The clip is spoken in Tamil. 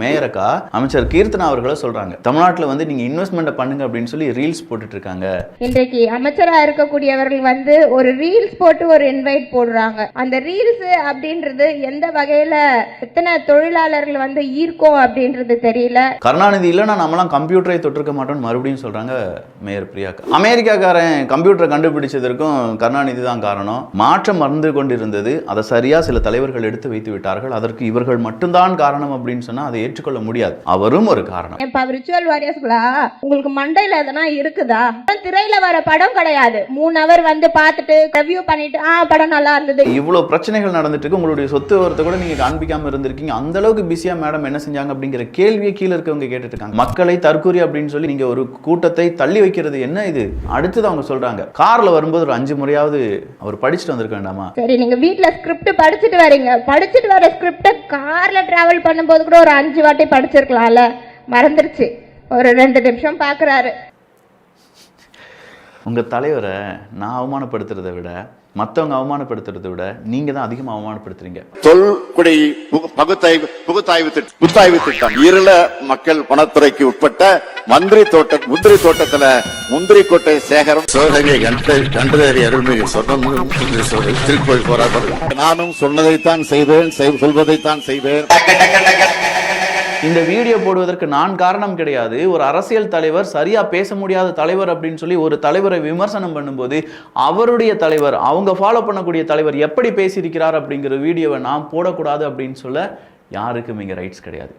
மேயரக்கா அமைச்சர் கீர்த்தனா அவர்களை சொல்றாங்க, தமிழ்நாட்டில் வந்து நீங்க இன்வெஸ்ட்மெண்ட் பண்ணுங்க அப்படின்னு சொல்லி ரீல்ஸ் போட்டுட்டு இருக்காங்க. இன்றைக்கு அமைச்சரா இருக்கக்கூடியவர்கள் வந்து ஒரு ரீல்ஸ் போட்டு ஒரு இன்வைட் போடுறாங்க. அந்த ரீல்ஸ் அப்படின்றது எந்த வகையில எத்தனை தொழிலாளர்கள் வந்து ஈர்க்கும் அப்படின்றது தெரியல. கருணாநிதி இல்லைன்னா நம்மளாம் கம்ப்யூட்டரை தொட்டிருக்க மாட்டோம்னு மறுபடியும் சொல்றாங்க மேயர் பிரியாக்கா. அமெரிக்காக்காரன் கம்ப்யூட்டரை கண்டுபிடிச்சதற்கும் கருணாநிதி தான் காரணம். மாற்றம் மறந்து கொண்டிருந்தது, அதை சரியா சில தலைவர்கள் எடுத்து வைத்து விட்டார்கள். அதற்கு இவர்கள் மட்டும்தான் காரணம் அப்படின்னு சொன்னா அதை ஏற்றுக்கொள்ள முடியாது. அவரும் ஒரு காரணம். இப்ப விர்ச்சுவல் வாரியர்ஸ்களா உங்களுக்கு மண்டையில எதனா இருக்குதா? திரையில வர படம் கிடையாது. 3 ஹவர் வந்து பார்த்துட்டு ரிவ்யூ பண்ணிட்டு படம் நல்லா இருந்தது. இவ்வளவு பிரச்சனைகள் நடந்துட்டு இருக்கு, உங்களுடைய சொத்து விவரத்தை கூட நீங்க காண்பிக்காம இருந்திருக்கீங்க. அந்த அளவுக்கு பிஸியா மேடம் என்ன செஞ்சாங்க அப்படிங்கிற கேள்வியை கீழே இருக்கவங்க கேட்டுட்டு இருக்காங்க. மக்களை தற்கூரி அப்படின்னு சொல்லி நீங்க ஒரு கூட்டத்தை தள்ளி வைக்கிறது என்ன இது? அடுத்தது அவங்க சொல்றாங்க, கார்ல வரும்போது ஒரு 5 முறையாவது அவர் படிச்சுட்டு வந்திருக்க வேண்டாமா? சரி, நீங்க வீட்டுல ஸ்கிரிப்ட் படிச்சுட்டு வரீங்க, படிச்சுட்டு வர ஸ்கிரிப்ட கார்ல டிராவல் பண்ணும்போது கூட ஒரு 5 வாட்டி படிச்சிருக்கலாம்ல, மறந்துருச்சு. ஒரு 2 நிமிஷம் பாக்குறாரு. உங்க தலைவரை நான் அவமானப்படுத்துறதை விட மற்றவங்க அவமானப்படுத்துறதை விட நீங்க தான் அதிகமாக அவமானப்படுத்துறீங்க. தொல்குடி புகுத்தாய்வு திட்டம் ஈரல மக்கள் வனத்துறைக்கு உட்பட்ட முந்திரி தோட்டத்துல முந்திரி கொட்டை சேகரம் கண்டதறி அருள்மிகு திருக்கோயில் போராட்டம். நானும் சொன்னதைத்தான் செய்வேன், சொல்வதைத்தான் செய்வேன். இந்த வீடியோ போடுவதற்கு நான் காரணம் கிடையாது. ஒரு அரசியல் தலைவர், சரியா பேச முடியாத தலைவர் அப்படின்னு சொல்லி ஒரு தலைவரை விமர்சனம் பண்ணும்போது அவருடைய தலைவர், அவங்க ஃபாலோ பண்ணக்கூடிய தலைவர் எப்படி பேசியிருக்கிறார் அப்படிங்கிற வீடியோவை நான் போடக்கூடாது அப்படின்னு சொல்ல யாருக்கும் இங்க ரைட்ஸ் கிடையாது.